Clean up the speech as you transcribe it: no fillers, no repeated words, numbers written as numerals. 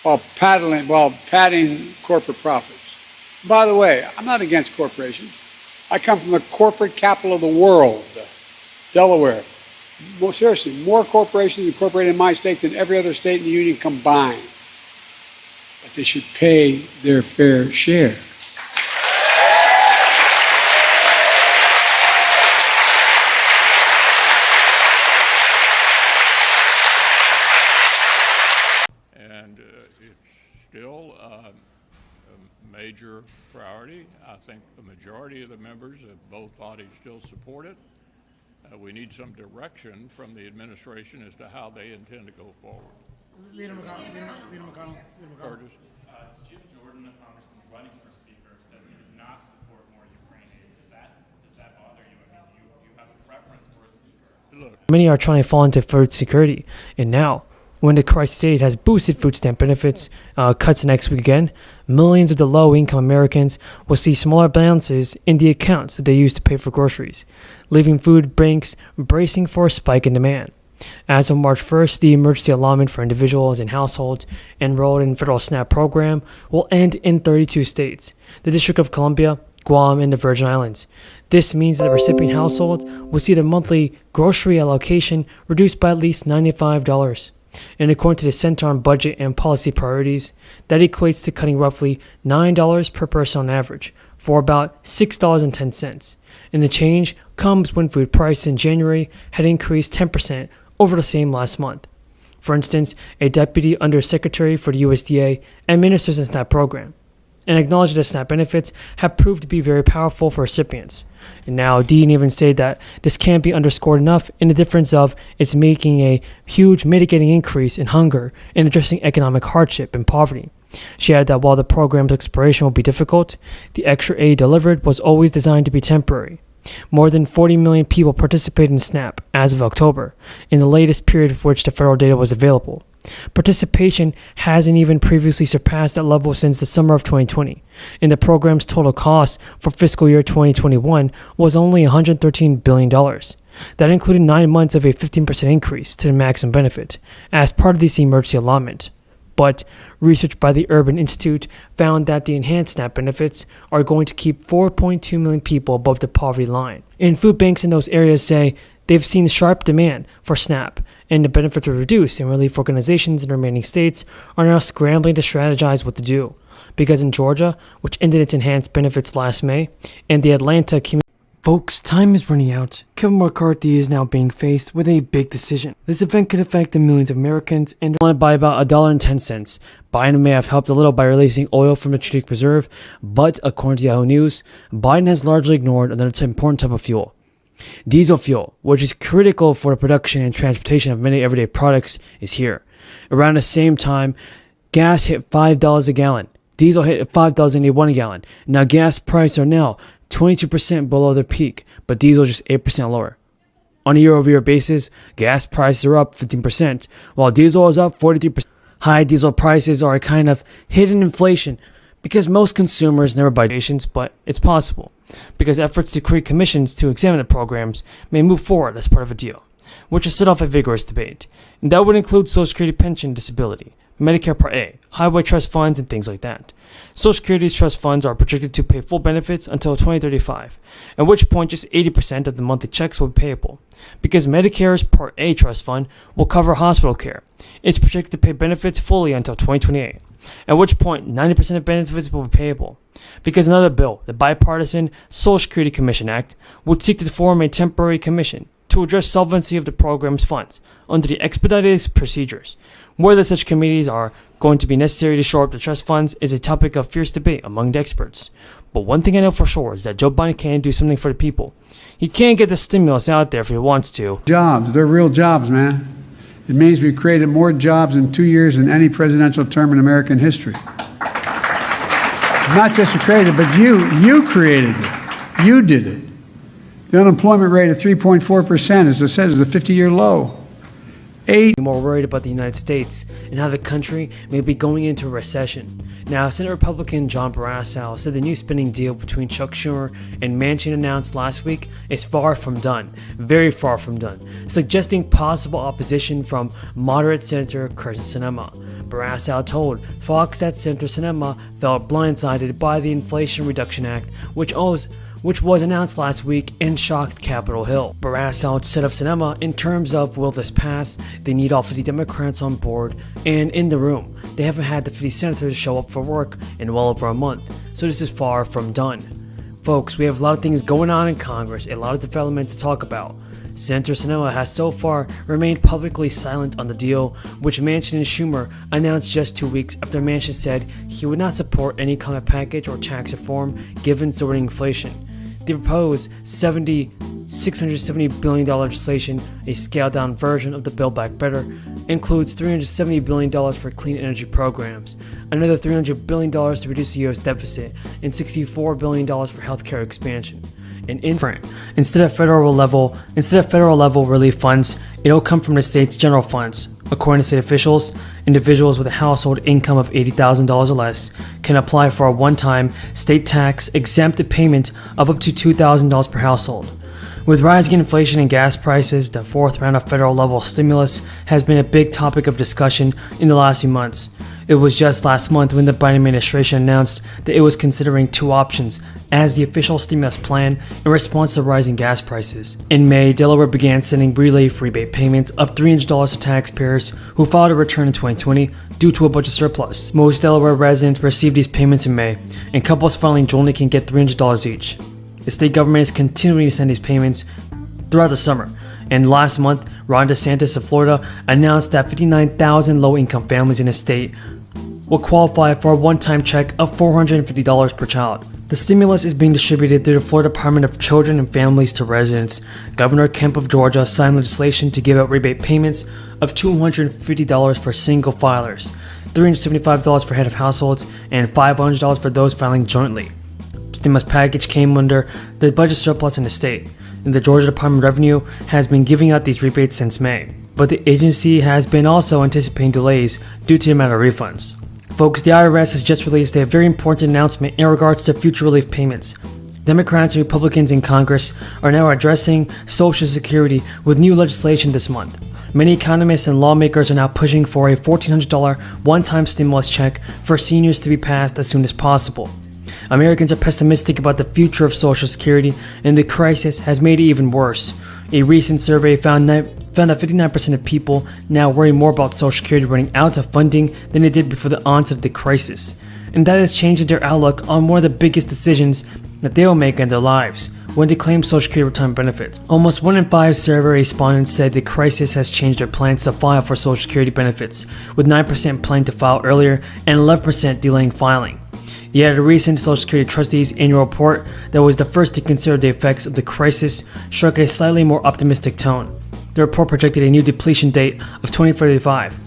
while padding corporate profits. By the way, I'm not against corporations. I come from the corporate capital of the world, Delaware. Seriously, more corporations incorporated in my state than every other state in the union combined. But they should pay their fair share. And it's still a major priority. I think the majority of the members of both bodies still support it. We need some direction from the administration as to how they intend to go forward. Leader McConnell. Curtis? Jim Jordan, a congressman running for speaker, says he does not support more Ukraine aid. Does that bother you? I mean, do you have a preference for a speaker? Look, Many are trying to fall into food security, and now, when the crisis aid has boosted food stamp benefits, cuts next week again, millions of the low-income Americans will see smaller balances in the accounts that they use to pay for groceries, leaving food banks bracing for a spike in demand. As of March 1st, the emergency allotment for individuals and households enrolled in the federal SNAP program will end in 32 states, the District of Columbia, Guam, and the Virgin Islands. This means that the recipient household will see their monthly grocery allocation reduced by at least $95. And according to the Center on Budget and Policy Priorities, that equates to cutting roughly $9 per person on average, for about $6.10. And the change comes when food prices in January had increased 10% over the same last month. For instance, a deputy undersecretary for the USDA administers the SNAP program and acknowledged that SNAP benefits have proved to be very powerful for recipients. And now Dean even stated that this can't be underscored enough in the difference of it's making a huge mitigating increase in hunger and addressing economic hardship and poverty. She added that while the program's expiration will be difficult, the extra aid delivered was always designed to be temporary. More than 40 million people participated in SNAP as of October, in the latest period of which the federal data was available. Participation hasn't even previously surpassed that level since the summer of 2020, and the program's total cost for fiscal year 2021 was only $113 billion. That included 9 months of a 15% increase to the maximum benefit as part of this emergency allotment. But research by the Urban Institute found that the enhanced SNAP benefits are going to keep 4.2 million people above the poverty line. And food banks in those areas say they've seen sharp demand for SNAP, and the benefits are reduced, and relief organizations in the remaining states are now scrambling to strategize what to do. Because in Georgia, which ended its enhanced benefits last May, and the Atlanta community. Folks, time is running out. Kevin McCarthy is now being faced with a big decision. This event could affect the millions of Americans and wanted by about $1.10. Biden may have helped a little by releasing oil from the strategic reserve, but according to Yahoo News, Biden has largely ignored another important type of fuel. Diesel fuel, which is critical for the production and transportation of many everyday products, is here. Around the same time, gas hit $5 a gallon. Diesel hit $5.81 a gallon. Now gas prices are now 22% below their peak, but diesel just 8% lower. On a year-over-year basis, gas prices are up 15%, while diesel is up 43%. High diesel prices are a kind of hidden inflation because most consumers never buy stations, but it's possible because efforts to create commissions to examine the programs may move forward as part of a deal, which has set off a vigorous debate. And that would include Social Security pension disability, Medicare Part A, highway trust funds, and things like that. Social Security's trust funds are projected to pay full benefits until 2035, at which point just 80% of the monthly checks will be payable. Because Medicare's Part A trust fund will cover hospital care, it's projected to pay benefits fully until 2028, at which point 90% of benefits will be payable. Because another bill, the Bipartisan Social Security Commission Act, would seek to form a temporary commission to address solvency of the program's funds under the expedited procedures. Whether such committees are going to be necessary to shore up the trust funds is a topic of fierce debate among the experts. But one thing I know for sure is that Joe Biden can do something for the people. He can't get the stimulus out there if he wants to. Jobs, they're real jobs, man. It means we've created more jobs in 2 years than any presidential term in American history. Not just created, but you created it. You did it. The unemployment rate of 3.4%, as I said, is a 50-year low. More worried about the United States and how the country may be going into a recession. Now, Senate Republican John Barrasso said the new spending deal between Chuck Schumer and Manchin announced last week is far from done, very far from done, suggesting possible opposition from moderate Senator Kyrsten Sinema. Barrasso told Fox that Senator Sinema felt blindsided by the Inflation Reduction Act, which was announced last week and shocked Capitol Hill. Barrasso said of Sinema in terms of will this pass, they need all 50 Democrats on board and in the room. They haven't had the 50 senators show up for work in well over a month, so this is far from done. Folks, we have a lot of things going on in Congress, a lot of development to talk about. Senator Sinema has so far remained publicly silent on the deal, which Manchin and Schumer announced just 2 weeks after Manchin said he would not support any climate package or tax reform given soaring inflation. The proposed $670 billion legislation, a scaled-down version of the Build Back Better, includes $370 billion for clean energy programs, another $300 billion to reduce the U.S. deficit, and $64 billion for healthcare expansion. And instead of federal level relief funds, it'll come from the state's general funds. According to state officials, individuals with a household income of $80,000 or less can apply for a one-time state tax exempted payment of up to $2,000 per household. With rising inflation and gas prices, the fourth round of federal level stimulus has been a big topic of discussion in the last few months. It was just last month when the Biden administration announced that it was considering two options as the official stimulus plan in response to rising gas prices. In May, Delaware began sending relief rebate payments of $300 to taxpayers who filed a return in 2020 due to a budget surplus. Most Delaware residents received these payments in May, and couples filing jointly can get $300 each. The state government is continuing to send these payments throughout the summer, and last month, Ron DeSantis of Florida announced that 59,000 low-income families in the state will qualify for a one-time check of $450 per child. The stimulus is being distributed through the Florida Department of Children and Families to residents. Governor Kemp of Georgia signed legislation to give out rebate payments of $250 for single filers, $375 for head of households, and $500 for those filing jointly. The stimulus package came under the budget surplus in the state, and the Georgia Department of Revenue has been giving out these rebates since May. But the agency has been also anticipating delays due to the amount of refunds. Folks, the IRS has just released a very important announcement in regards to future relief payments. Democrats and Republicans in Congress are now addressing Social Security with new legislation this month. Many economists and lawmakers are now pushing for a $1,400 one-time stimulus check for seniors to be passed as soon as possible. Americans are pessimistic about the future of Social Security, and the crisis has made it even worse. A recent survey found that 59% of people now worry more about Social Security running out of funding than they did before the onset of the crisis, and that has changed their outlook on one of the biggest decisions that they will make in their lives when they claim Social Security retirement benefits. Almost 1 in 5 survey respondents said the crisis has changed their plans to file for Social Security benefits, with 9% planning to file earlier and 11% delaying filing. Yet a recent Social Security Trustees annual report that was the first to consider the effects of the crisis struck a slightly more optimistic tone. The report projected a new depletion date of 2035,